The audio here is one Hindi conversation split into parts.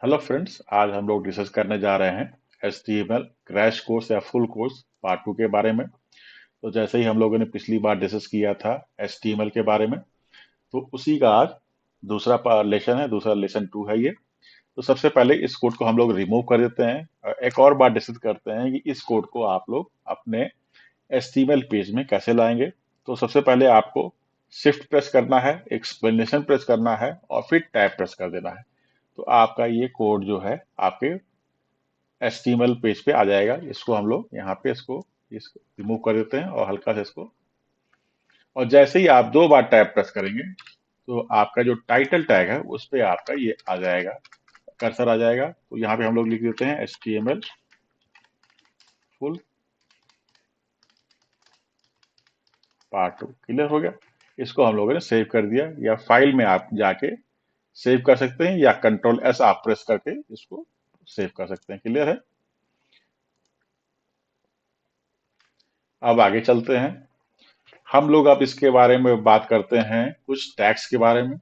हेलो फ्रेंड्स, आज हम लोग डिस्कस करने जा रहे हैं HTML क्रैश कोर्स या फुल कोर्स पार्ट 2 के बारे में। तो जैसे ही हम लोगों ने पिछली बार डिस्कस किया था HTML के बारे में, तो उसी का आज दूसरा लेसन है, दूसरा लेसन 2 है ये। तो सबसे पहले इस कोड को हम लोग रिमूव कर देते हैं और एक और बार डिस्कस करते हैं कि इस कोड को आप लोग अपने HTML पेज में कैसे लाएंगे। तो सबसे पहले आपको शिफ्ट प्रेस करना है, एक्सप्लेनेशन प्रेस करना है और फिर टैब प्रेस कर देना है। तो आपका ये कोड जो है आपके HTML पेज पे आ जाएगा। इसको हम लोग यहाँ पे इसको रिमूव कर देते हैं और हल्का से इसको, और जैसे ही आप 2 बार टैब प्रेस करेंगे तो आपका जो टाइटल टैग है उस पे आपका ये आ जाएगा, कर्सर आ जाएगा। तो यहाँ पे हम लोग लिख देते हैं HTML फुल पार्ट 2। क्लियर हो गया। इसको हम लोगों ने सेव कर दिया, या फाइल में आप जाके सेव कर सकते हैं या Ctrl+S आप प्रेस करके इसको सेव कर सकते हैं। क्लियर है। अब आगे चलते हैं। हम लोग अब इसके बारे में बात करते हैं कुछ टैग्स के बारे में।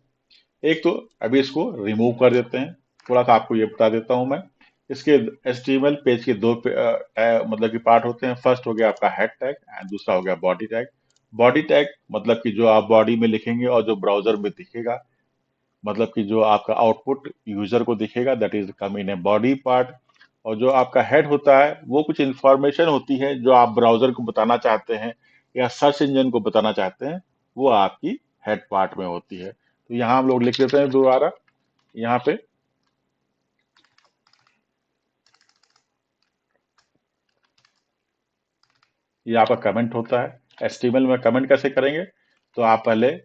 एक तो अभी इसको रिमूव कर देते हैं। थोड़ा सा आपको ये बता देता हूं मैं। इसके HTML पेज के मतलब कि पार्ट होते हैं। फर्स्ट हो गया आपका हेड टैग एंड दूसरा हो गया बॉडी टैग। बॉडी टैग मतलब कि जो आप बॉडी में लिखेंगे और जो ब्राउजर में दिखेगा, मतलब कि जो आपका आउटपुट यूजर को दिखेगा, that is come in a body part. और जो आपका हेड होता है वो कुछ इंफॉर्मेशन होती है जो आप ब्राउजर को बताना चाहते हैं या सर्च इंजन को बताना चाहते हैं, वो आपकी हेड पार्ट में होती है। तो यहाँ हम लोग लिख देते हैं दोबारा। यहाँ पे ये आपका कमेंट होता है। HTML में कमेंट कैसे करेंगे, तो आप पहले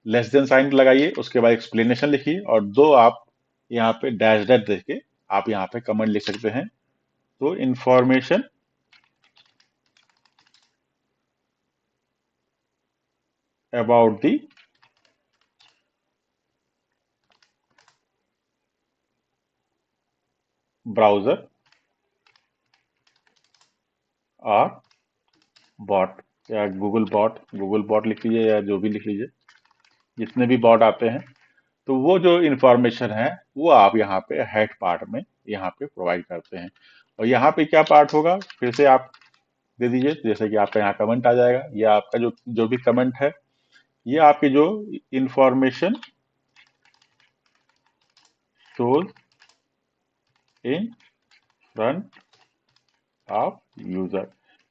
लेस देन साइन लगाइए, उसके बाद एक्सप्लेनेशन लिखिए और दो आप यहाँ पे डैश डैश देके आप यहाँ पे कमेंट लिख सकते हैं। तो इंफॉर्मेशन अबाउट दी ब्राउजर और बॉट, या गूगल बॉट लिख लीजिए या जो भी लिख लीजिए, जितने भी बॉट आते हैं। तो वो जो इंफॉर्मेशन है वो आप यहाँ पे हेड पार्ट में यहाँ पे प्रोवाइड करते हैं। और यहाँ पे क्या पार्ट होगा फिर से आप दे दीजिए। जैसे कि आपका यहाँ कमेंट आ जाएगा, या आपका जो जो भी कमेंट है, ये आपकी जो information shows in front of user.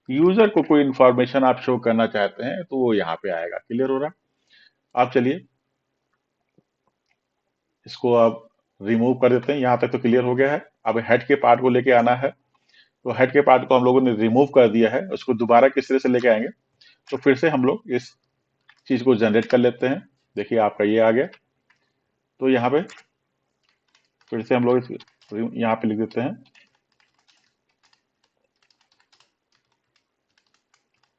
User को कोई इंफॉर्मेशन आप शो करना चाहते हैं तो वो यहाँ पे आएगा। क्लियर हो रहा है। आप चलिए इसको आप रिमूव कर देते हैं। यहाँ तक तो क्लियर हो गया है। अब हेड के पार्ट को लेके आना है। तो हेड के पार्ट को हम लोगों ने रिमूव कर दिया है, उसको दोबारा किस तरह से लेके आएंगे। तो फिर से हम लोग इस चीज को जनरेट कर लेते हैं। देखिए आपका ये आ गया। तो यहाँ पे फिर से हम लोग यहाँ पे लिख देते हैं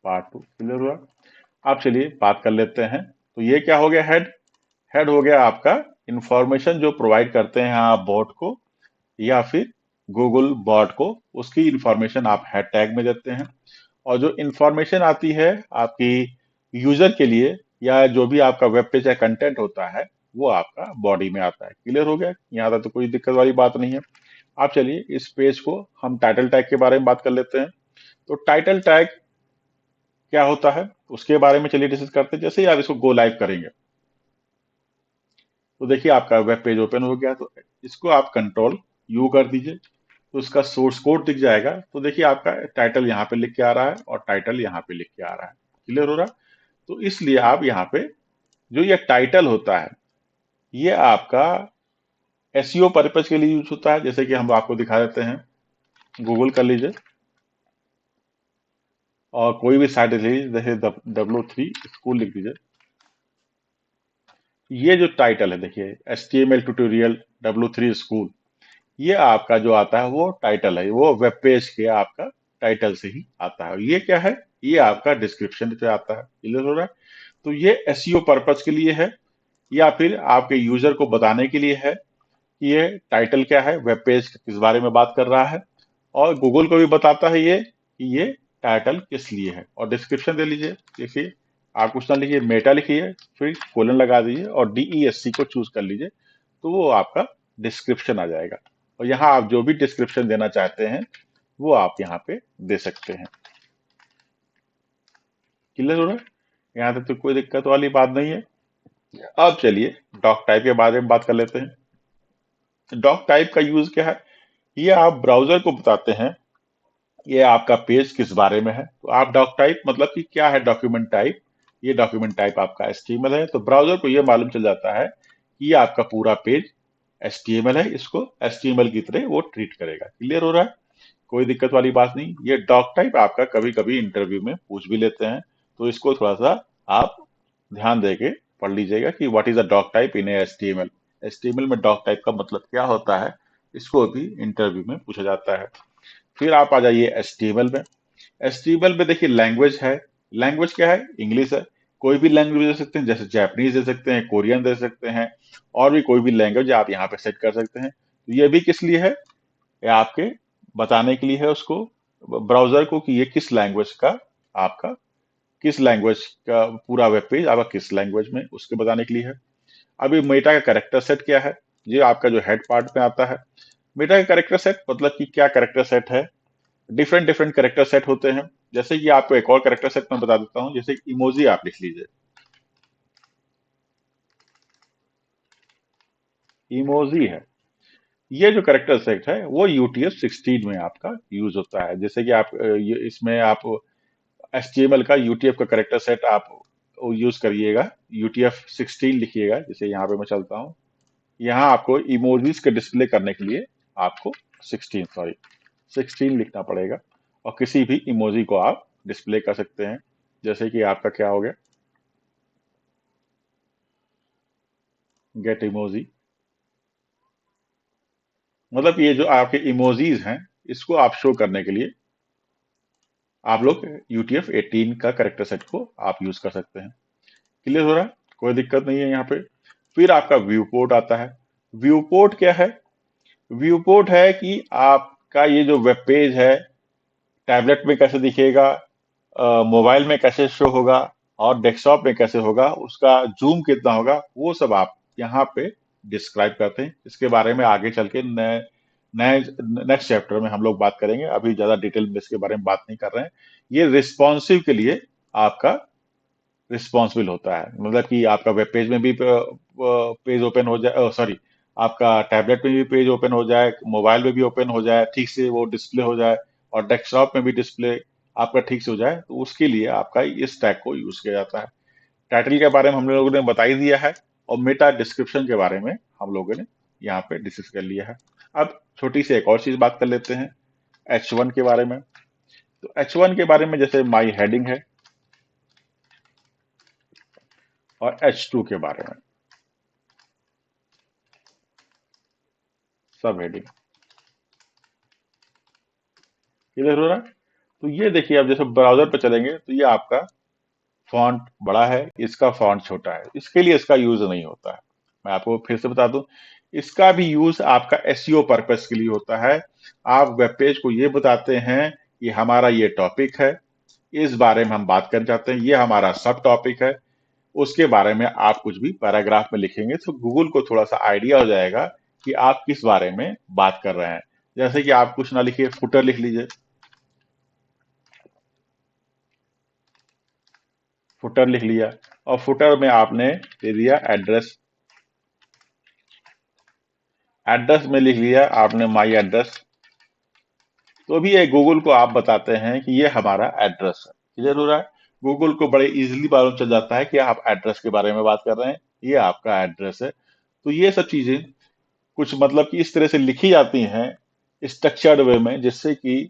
पार्ट 2। क्लियर हुआ। आप चलिए बात कर लेते हैं। तो ये क्या हो गया, हेड। हेड हो गया आपका इंफॉर्मेशन जो प्रोवाइड करते हैं आप बॉट को या फिर गूगल बॉट को, उसकी इंफॉर्मेशन आप हेड टैग में देते हैं। और जो इंफॉर्मेशन आती है आपकी यूजर के लिए, या जो भी आपका वेब पेज का कंटेंट होता है, वो आपका बॉडी में आता है। क्लियर हो गया। यहाँ तक तो कोई दिक्कत वाली बात नहीं है। आप चलिए इस पेज को हम टाइटल टैग के बारे में बात कर लेते हैं। तो टाइटल टैग क्या होता है उसके बारे में चलिए डिस्कस करते हैं। जैसे ही आप इसको गो लाइव करेंगे तो देखिए आपका वेब पेज ओपन हो गया। तो इसको आप Ctrl+U कर दीजिए, तो उसका सोर्स कोड दिख जाएगा। तो देखिए आपका टाइटल यहाँ पे लिख के आ रहा है और टाइटल यहाँ पे लिख के आ रहा है। क्लियर हो रहा है। तो इसलिए आप यहाँ पे जो ये टाइटल होता है, ये आपका SEO पर्पज के लिए यूज होता है। जैसे कि हम आपको दिखा देते हैं। गूगल कर लीजिए और कोई भी साइट लिख लीजिए, जैसे W3 स्कूल लिख दीजिए। ये जो टाइटल है देखिए, HTML ट्यूटोरियल W3 स्कूल, ये आपका जो आता है वो टाइटल है, वो वेब पेज के आपका टाइटल से ही आता है। ये क्या है, ये आपका डिस्क्रिप्शन से आता है। क्लियर हो रहा है। तो ये SEO पर्पज के लिए है, या फिर आपके यूजर को बताने के लिए है कि ये टाइटल क्या है, वेब पेज किस बारे में बात कर रहा है। और गूगल को भी बताता है ये कि ये टाइटल किस लिए है। और डिस्क्रिप्शन दे लीजिए। देखिए आप कुछ ना लिखिए, मेटा लिखिए, फिर कोलन लगा दीजिए और DESC को चूज कर लीजिए, तो वो आपका डिस्क्रिप्शन आ जाएगा। और यहाँ आप जो भी डिस्क्रिप्शन देना चाहते हैं वो आप यहाँ पे दे सकते हैं। क्लियर हो रहा है? यहाँ तक तो कोई दिक्कत वाली बात नहीं है। अब चलिए डॉक टाइप के बारे में बात कर लेते हैं। डॉक टाइप का यूज क्या है? ये आप ब्राउजर को बताते हैं ये आपका पेज किस बारे में है। तो आप डॉक टाइप मतलब कि क्या है डॉक्यूमेंट टाइप, ये डॉक्यूमेंट टाइप आपका एचटीएमएल है, तो ब्राउजर को ये मालूम चल जाता है कि ये आपका पूरा पेज एचटीएमएल है, इसको एचटीएमएल की तरह वो ट्रीट करेगा। क्लियर हो रहा है? कोई दिक्कत वाली बात नहीं। ये डॉक टाइप आपका कभी कभी इंटरव्यू में पूछ भी लेते हैं, तो इसको थोड़ा सा आप ध्यान देके पढ़ लीजिएगा कि what is a doctype in HTML. HTML में डॉक टाइप का मतलब क्या होता है, इसको भी इंटरव्यू में पूछा जाता है। फिर आप आ जाइए एचटीएमएल में। एचटीएमएल में देखिए लैंग्वेज है। लैंग्वेज क्या है? इंग्लिश है। कोई भी लैंग्वेज दे सकते हैं, जैसे जापानीज दे सकते हैं, कोरियन दे सकते हैं, और भी कोई भी लैंग्वेज आप यहाँ पे सेट कर सकते हैं। तो ये भी किस लिए है? ये आपके बताने के लिए है उसको, ब्राउजर को, कि ये किस लैंग्वेज का आपका, किस लैंग्वेज का पूरा वेब पेज आपका किस लैंग्वेज में, उसके बताने के लिए है। अभी मेटा का कैरेक्टर सेट क्या है? ये आपका जो हेड पार्ट में आता है। मेटा का कैरेक्टर सेट मतलब कि क्या कैरेक्टर सेट है? डिफरेंट डिफरेंट कैरेक्टर सेट होते हैं। जैसे कि आपको एक और कैरेक्टर सेट मैं बता देता हूं, जैसे इमोजी आप लिख लीजिए। इमोजी है, ये जो कैरेक्टर सेट है वो UTF-16 में आपका यूज होता है। जैसे कि आप इसमें आप HTML का UTF का कैरेक्टर सेट आप यूज करिएगा, UTF-16 लिखिएगा। जैसे यहाँ पे मैं चलता हूँ, यहाँ आपको इमोजीज के डिस्प्ले करने के लिए आपको 16 लिखना पड़ेगा, और किसी भी इमोजी को आप डिस्प्ले कर सकते हैं। जैसे कि आपका क्या हो गया, गेट इमोजी, मतलब ये जो आपके इमोजीज हैं इसको आप शो करने के लिए आप लोग UTF-18 का कैरेक्टर सेट को आप यूज कर सकते हैं। क्लियर हो रहा है? कोई दिक्कत नहीं है यहाँ पे। फिर आपका व्यू पोर्ट आता है। व्यू पोर्ट क्या है? व्यू पोर्ट है कि आपका ये जो वेब पेज है टैबलेट में कैसे दिखेगा, मोबाइल में कैसे शो होगा, और डेस्कटॉप में कैसे होगा, उसका जूम कितना होगा, वो सब आप यहाँ पे डिस्क्राइब करते हैं। इसके बारे में आगे चल के नए नए नेक्स्ट चैप्टर में हम लोग बात करेंगे, अभी ज्यादा डिटेल में इसके बारे में बात नहीं कर रहे हैं। ये रिस्पॉन्सिव के लिए आपका रिस्पॉन्सिबल होता है, मतलब कि आपका वेब पेज में भी पेज ओपन हो जाए, सॉरी, आपका टैबलेट में भी पेज ओपन हो जाए, मोबाइल में भी ओपन हो जाए, ठीक से वो डिस्प्ले हो जाए, और डेस्कटॉप में भी डिस्प्ले आपका ठीक से हो जाए, तो उसके लिए आपका इस टैग को यूज किया जाता है। टाइटल के बारे में हम लोगों ने बता ही दिया है, और मेटा डिस्क्रिप्शन के बारे में हम लोगों ने यहाँ पे डिस्कस कर लिया है। अब छोटी सी एक और चीज बात कर लेते हैं, H1 के बारे में। तो H1 के बारे में जैसे माई हेडिंग है, और H2 के बारे में सब हेडिंग। क्लियर हो रहा है? तो ये देखिए, अब जैसे ब्राउजर पे चलेंगे तो ये आपका फॉन्ट बड़ा है, इसका फॉन्ट छोटा है, इसके लिए इसका यूज नहीं होता है। मैं आपको फिर से बता दूं, इसका भी यूज आपका एसईओ पर्पस के लिए होता है। आप वेब पेज को ये बताते हैं कि हमारा ये टॉपिक है, इस बारे में हम बात करना चाहते हैं, ये हमारा सब टॉपिक है। उसके बारे में आप कुछ भी पैराग्राफ में लिखेंगे तो गूगल को थोड़ा सा आइडिया हो जाएगा कि आप किस बारे में बात कर रहे हैं। जैसे कि आप कुछ ना लिखिए, फुटर लिख लीजिए। फुटर लिख लिया, और फुटर में आपने दे दिया एड्रेस। एड्रेस में लिख लिया आपने माई एड्रेस। तो भी ये गूगल को आप बताते हैं कि ये हमारा एड्रेस है। क्लियर हो रहा है? गूगल को बड़े इजीली मालूम चल जाता है कि आप एड्रेस के बारे में बात कर रहे हैं, ये आपका एड्रेस है। तो ये सब चीजें कुछ मतलब कि इस तरह से लिखी जाती हैं स्ट्रक्चर्ड वे में, जिससे कि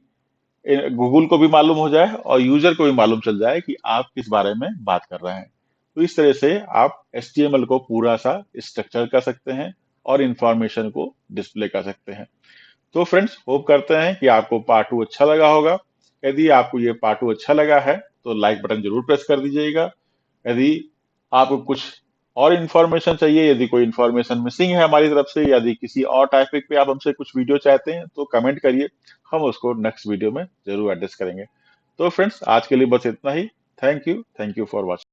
गूगल को भी मालूम हो जाए और यूजर को भी मालूम चल जाए कि आप किस बारे में बात कर रहे हैं। तो इस तरह से आप HTML को पूरा सा स्ट्रक्चर कर सकते हैं और इंफॉर्मेशन को डिस्प्ले कर सकते हैं। तो फ्रेंड्स, होप करते हैं कि आपको पार्ट 2 अच्छा लगा होगा। यदि आपको ये पार्ट 2 अच्छा लगा है तो लाइक बटन जरूर प्रेस कर दीजिएगा। यदि आपको कुछ और इन्फॉर्मेशन चाहिए, यदि कोई इन्फॉर्मेशन मिसिंग है हमारी तरफ से, यदि किसी और टॉपिक पे आप हमसे कुछ वीडियो चाहते हैं तो कमेंट करिए, हम उसको नेक्स्ट वीडियो में जरूर एड्रेस करेंगे। तो फ्रेंड्स, आज के लिए बस इतना ही। Thank you for watching.